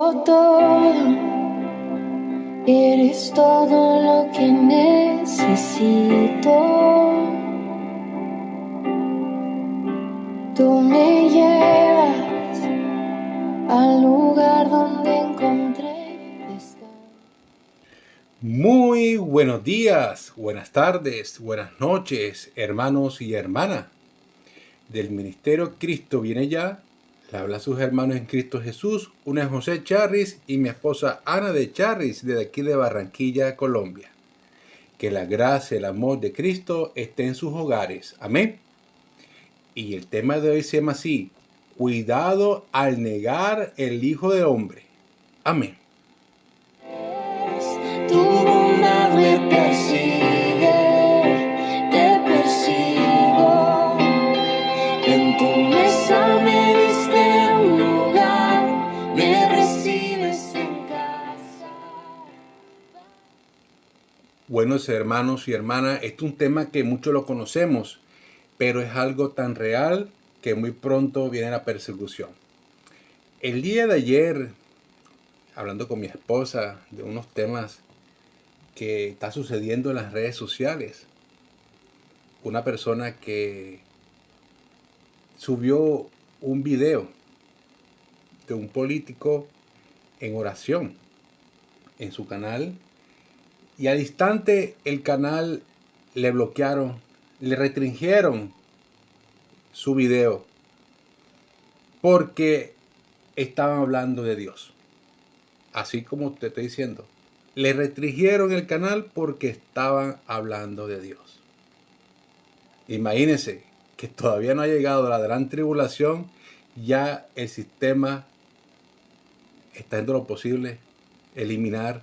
Todo, eres todo lo que necesito. Tú me llevas al lugar donde encontré descanso. Muy buenos días, buenas tardes, buenas noches, hermanos y hermanas. Del Ministerio Cristo Viene Ya, le habla a sus hermanos en Cristo Jesús, una es José Charris y mi esposa Ana de Charris, desde aquí de Barranquilla, Colombia. Que la gracia y el amor de Cristo esté en sus hogares. Amén. Y el tema de hoy se llama así: cuidado al negar el Hijo del Hombre. Amén. Tu bondad me persigue, te persigo. En tu mesa me diste un lugar, me recibes en casa. Buenos hermanos y hermanas, este es un tema que muchos lo conocemos, pero es algo tan real que muy pronto viene la persecución. El día de ayer, hablando con mi esposa de unos temas que está sucediendo en las redes sociales, una persona que subió un video de un político en oración en su canal, y al instante el canal le bloquearon, le restringieron su video porque estaban hablando de Dios. Así como te estoy diciendo, le restringieron el canal porque estaban hablando de Dios. Imagínense que todavía no ha llegado la gran tribulación, ya el sistema está haciendo lo posible eliminar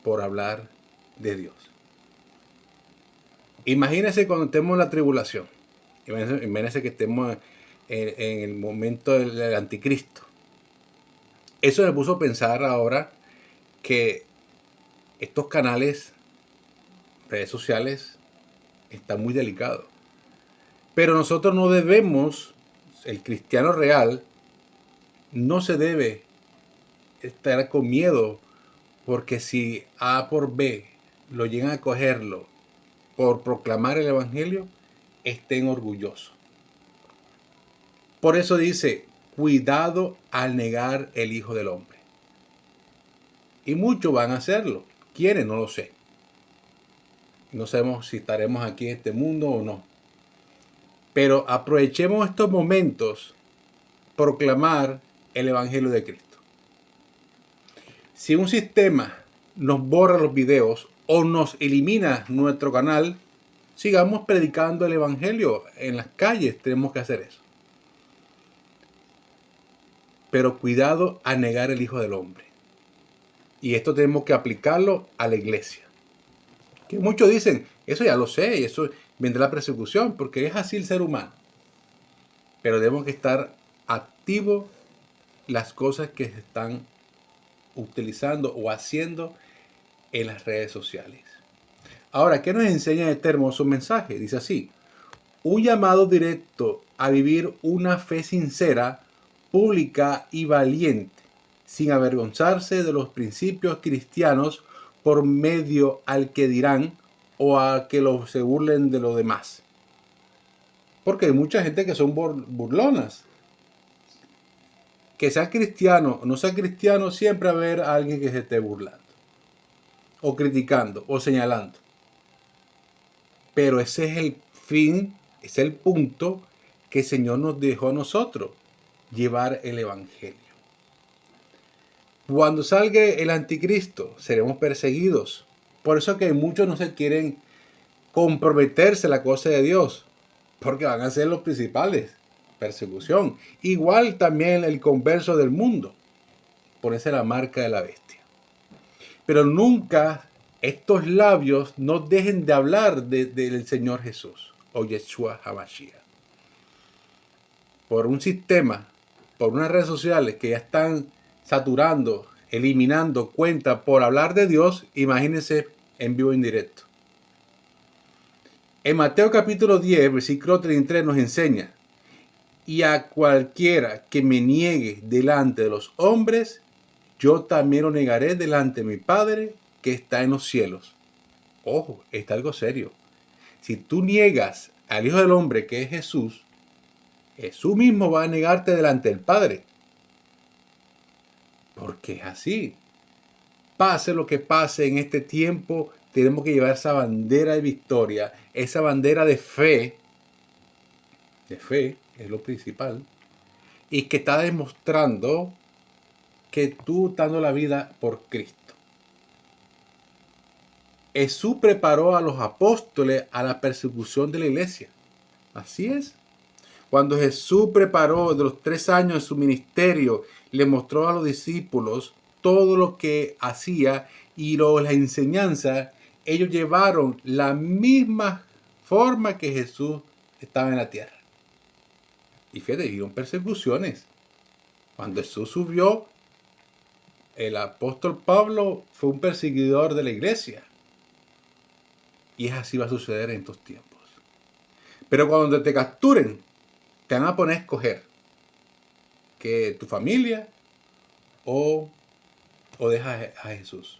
por hablar de Dios. Imagínense cuando estemos en la tribulación. Imagínense que estemos en el momento del anticristo. Eso me puso a pensar ahora que estos canales, redes sociales, están muy delicados. Pero nosotros no debemos, el cristiano real, no se debe estar con miedo, porque si A por B lo llegan a cogerlo por proclamar el evangelio, estén orgullosos. Por eso dice: cuidado al negar el Hijo del Hombre. Y muchos van a hacerlo. ¿Quiénes? No lo sé. No sabemos si estaremos aquí en este mundo o no. Pero aprovechemos estos momentos proclamar el Evangelio de Cristo. Si un sistema nos borra los videos o nos elimina nuestro canal, sigamos predicando el Evangelio en las calles. Tenemos que hacer eso. Pero cuidado a negar el Hijo del Hombre. Y esto tenemos que aplicarlo a la iglesia. Que muchos dicen: eso ya lo sé, y eso vendrá la persecución, porque es así el ser humano. Pero debemos que estar activos las cosas que se están utilizando o haciendo en las redes sociales. Ahora, ¿qué nos enseña este hermoso mensaje? Dice así: un llamado directo a vivir una fe sincera, pública y valiente, sin avergonzarse de los principios cristianos por medio al que dirán o a que se burlen de los demás. Porque hay mucha gente que son burlonas. Que sea cristiano o no sea cristiano, siempre va a haber alguien que se esté burlando, o criticando, o señalando. Pero ese es el fin, es el punto que el Señor nos dejó a nosotros: llevar el Evangelio. Cuando salga el anticristo, seremos perseguidos. Por eso que muchos no se quieren comprometerse a la cosa de Dios, porque van a ser los principales. Persecución. Igual también el converso del mundo. Ponerse la marca de la bestia. Pero nunca estos labios no dejen de hablar del Señor Jesús o Yeshua HaMashiach. Por un sistema, por unas redes sociales que ya están saturando, eliminando cuentas por hablar de Dios, imagínense en vivo e indirecto. En Mateo capítulo 10, versículo 33 nos enseña: Y a cualquiera que me niegue delante de los hombres, yo también lo negaré delante de mi Padre que está en los cielos. Ojo, está algo serio. Si tú niegas al Hijo del Hombre, que es Jesús, Jesús mismo va a negarte delante del Padre. Porque es así. Pase lo que pase en este tiempo, tenemos que llevar esa bandera de victoria, esa bandera de fe es lo principal, y que está demostrando que tú estás dando la vida por Cristo. Jesús preparó a los apóstoles a la persecución de la iglesia. Así es. Cuando Jesús preparó de los 3 años de su ministerio, le mostró a los discípulos todo lo que hacía y la enseñanza, ellos llevaron la misma forma que Jesús estaba en la tierra. Y fíjate, vieron persecuciones. Cuando Jesús subió, el apóstol Pablo fue un perseguidor de la iglesia. Y es así va a suceder en estos tiempos. Pero cuando te capturen, te van a poner a escoger que tu familia o dejas a Jesús.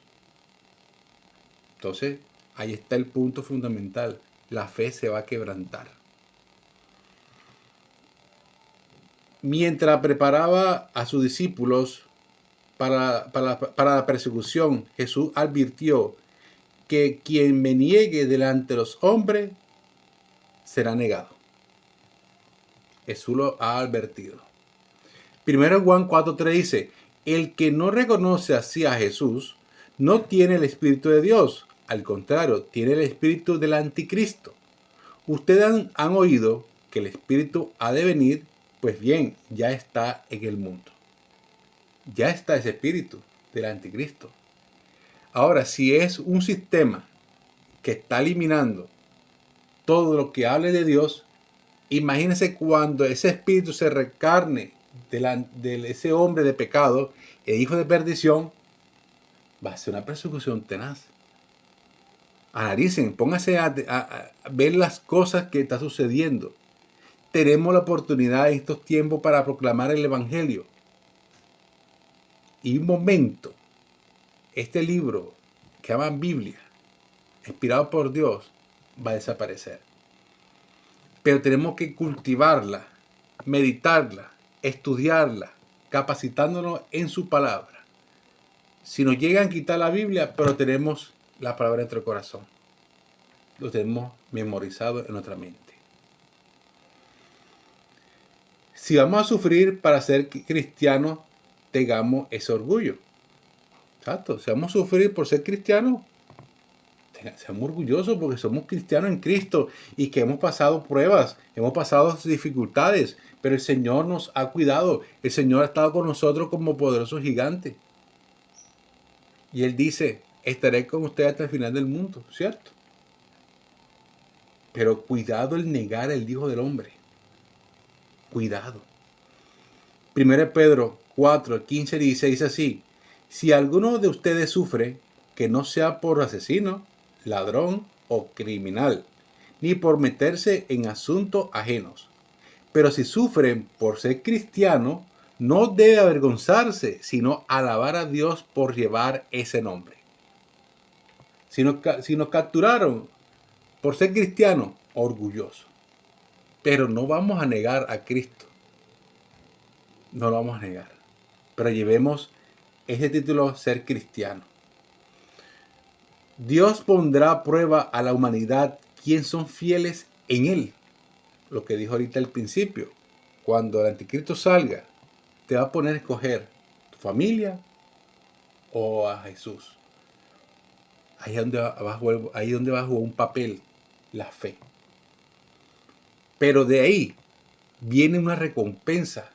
Entonces, ahí está el punto fundamental. La fe se va a quebrantar. Mientras preparaba a sus discípulos para la persecución, Jesús advirtió que quien me niegue delante de los hombres será negado. Jesús lo ha advertido. Primero Juan 4:3 dice, el que no reconoce así a Jesús no tiene el Espíritu de Dios. Al contrario, tiene el espíritu del anticristo. Ustedes han oído que el Espíritu ha de venir, pues bien, ya está en el mundo. Ya está ese espíritu del anticristo. Ahora, si es un sistema que está eliminando todo lo que hable de Dios, imagínense cuando ese espíritu se reencarne de ese hombre de pecado e hijo de perdición, va a ser una persecución tenaz. Analicen, pónganse a ver las cosas que están sucediendo. Tenemos la oportunidad en estos tiempos para proclamar el Evangelio. Y un momento, este libro que llaman Biblia, inspirado por Dios, va a desaparecer. Pero tenemos que cultivarla, meditarla, estudiarla, capacitándonos en su palabra. Si nos llegan a quitar la Biblia, pero tenemos la palabra en nuestro corazón. Lo tenemos memorizado en nuestra mente. Si vamos a sufrir para ser cristianos, tengamos ese orgullo. Exacto. Si vamos a sufrir por ser cristianos, seamos orgullosos porque somos cristianos en Cristo y que hemos pasado pruebas, hemos pasado dificultades, pero el Señor nos ha cuidado. El Señor ha estado con nosotros como poderoso gigante. Y Él dice, estaré con ustedes hasta el final del mundo, ¿cierto? Pero cuidado el negar al Hijo del Hombre. Cuidado. 1 Pedro 4, 15 dice, dice así, si alguno de ustedes sufre, que no sea por asesino, ladrón o criminal, ni por meterse en asuntos ajenos. Pero si sufren por ser cristiano, no debe avergonzarse, sino alabar a Dios por llevar ese nombre. Si nos capturaron por ser cristiano, orgulloso. Pero no vamos a negar a Cristo. No lo vamos a negar. Pero llevemos ese título, ser cristiano. Dios pondrá a prueba a la humanidad quien son fieles en Él. Lo que dijo ahorita al principio. Cuando el anticristo salga, te va a poner a escoger tu familia o a Jesús. Ahí es donde va a jugar un papel la fe. Pero de ahí viene una recompensa.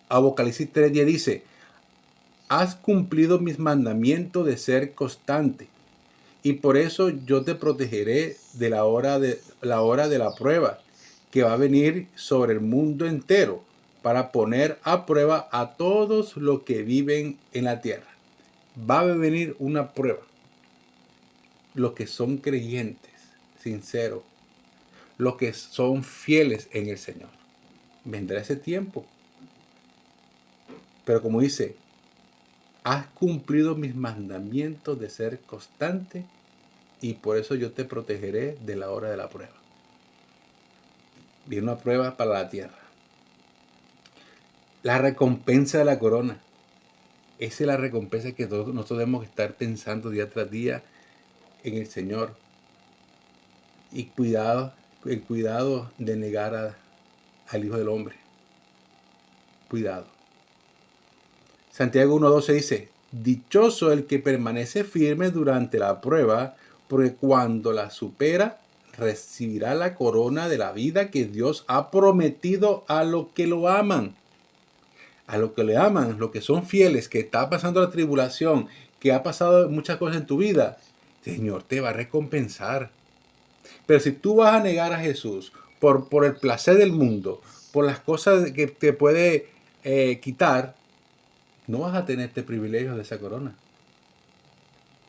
Apocalipsis 3:10 dice, has cumplido mis mandamientos de ser constante, y por eso yo te protegeré de la hora de la prueba que va a venir sobre el mundo entero para poner a prueba a todos los que viven en la tierra. Va a venir una prueba. Los que son creyentes, sinceros, los que son fieles en el Señor. vendrá ese tiempo. Pero como dice, has cumplido mis mandamientos de ser constante y por eso yo te protegeré de la hora de la prueba. Viene una prueba para la tierra. La recompensa de la corona. Esa es la recompensa que nosotros debemos estar pensando día tras día en el Señor. Y el cuidado de negar al Hijo del Hombre. Cuidado. Santiago 1:12 dice, dichoso el que permanece firme durante la prueba, porque cuando la supera, recibirá la corona de la vida que Dios ha prometido a los que lo aman. A los que le aman, los que son fieles, que está pasando la tribulación, que ha pasado muchas cosas en tu vida, el Señor te va a recompensar. Pero si tú vas a negar a Jesús por el placer del mundo, por las cosas que te puede quitar, no vas a tener este privilegio de esa corona.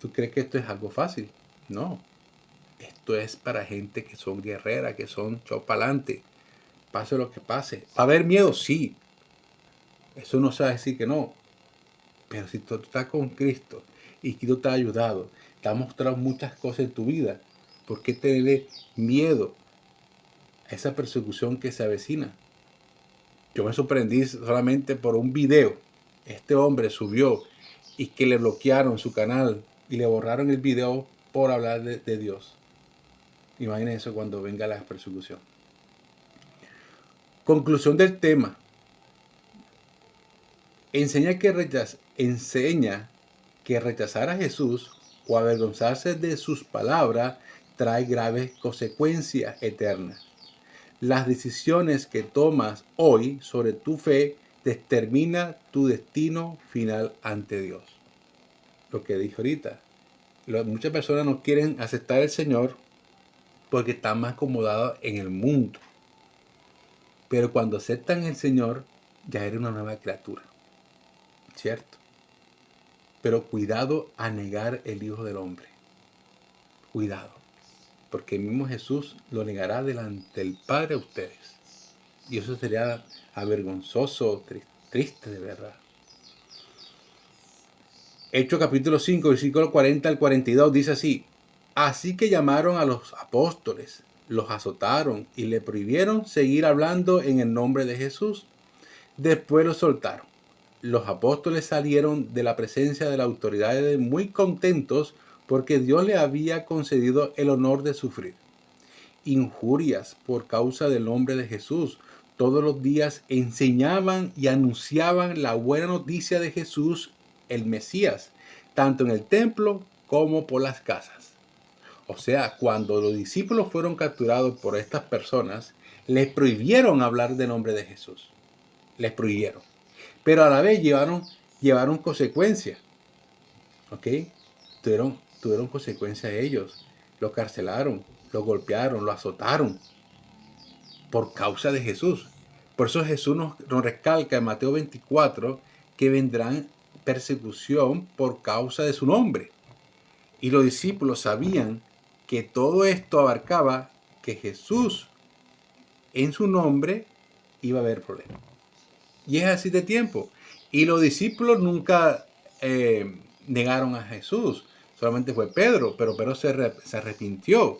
¿Tú crees que esto es algo fácil? No. Esto es para gente que son guerreras, que son chopalante. Pase lo que pase. ¿Va a haber miedo? Sí. Eso no se va a decir que no. Pero si tú estás con Cristo y Cristo te ha ayudado, te ha mostrado muchas cosas en tu vida, ¿por qué tenerle miedo a esa persecución que se avecina? Yo me sorprendí solamente por un video. Este hombre subió y que le bloquearon su canal y le borraron el video por hablar de Dios. Imagínense eso cuando venga la persecución. Conclusión del tema. Enseña que rechazar a Jesús o avergonzarse de sus palabras trae graves consecuencias eternas. Las decisiones que tomas hoy sobre tu fe determina tu destino final ante Dios. Lo que dije ahorita. Muchas personas no quieren aceptar al Señor porque están más acomodados en el mundo. Pero cuando aceptan al Señor, ya eres una nueva criatura. ¿Cierto? Pero cuidado a negar el Hijo del Hombre. Cuidado. Porque el mismo Jesús lo negará delante del Padre a ustedes. Y eso sería avergonzoso, triste de verdad. Hechos capítulo 5, versículo 40 al 42 dice así. Así que llamaron a los apóstoles, los azotaron y le prohibieron seguir hablando en el nombre de Jesús. Después los soltaron. Los apóstoles salieron de la presencia de las autoridades muy contentos porque Dios les había concedido el honor de sufrir injurias por causa del nombre de Jesús. Todos los días enseñaban y anunciaban la buena noticia de Jesús, el Mesías, tanto en el templo como por las casas. O sea, cuando los discípulos fueron capturados por estas personas, les prohibieron hablar del nombre de Jesús. Les prohibieron. Pero a la vez llevaron consecuencias. ¿Ok? Tuvieron consecuencias ellos. Lo carcelaron, lo golpearon, lo azotaron. Por causa de Jesús. Por eso Jesús nos recalca en Mateo 24 que vendrán persecución por causa de su nombre. Y los discípulos sabían que todo esto abarcaba que Jesús en su nombre iba a haber problemas. Y es así de tiempo. Y los discípulos nunca negaron a Jesús. Solamente fue Pedro, pero Pedro se arrepintió.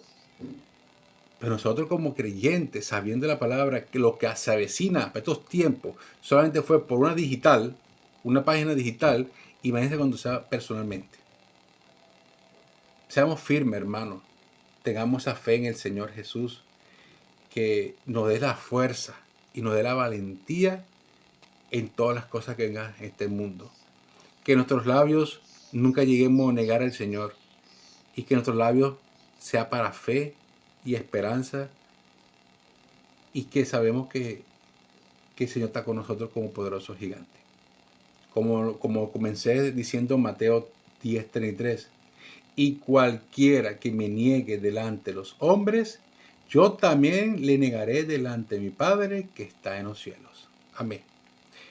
Pero nosotros como creyentes, sabiendo la palabra, que lo que se avecina para estos tiempos solamente fue por una página digital, imagínense cuando sea personalmente. Seamos firmes, hermanos. Tengamos esa fe en el Señor Jesús, que nos dé la fuerza y nos dé la valentía en todas las cosas que vengan en este mundo. Que nuestros labios nunca lleguemos a negar al Señor y que nuestros labios sea para fe y esperanza y que sabemos que el Señor está con nosotros como poderoso gigante. Como comencé diciendo en Mateo 10:33, y cualquiera que me niegue delante de los hombres, yo también le negaré delante de mi Padre que está en los cielos. Amén.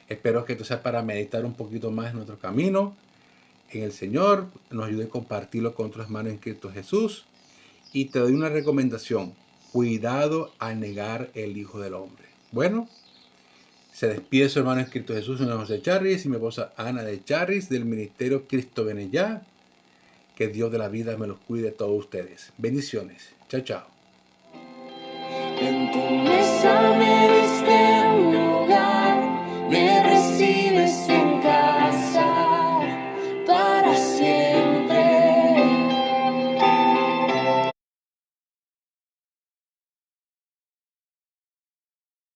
Espero que esto sea para meditar un poquito más en nuestro camino en el Señor. Nos ayude a compartirlo con otros hermanos en Cristo Jesús. Y te doy una recomendación. Cuidado al negar el Hijo del Hombre. Bueno, Se despide su hermano en Cristo Jesús, su nombre es José Charris, y mi esposa Ana de Charris, del Ministerio Cristo Viene Ya. Que Dios de la vida me los cuide a todos ustedes. Bendiciones. Chao, chao. En tu mesa me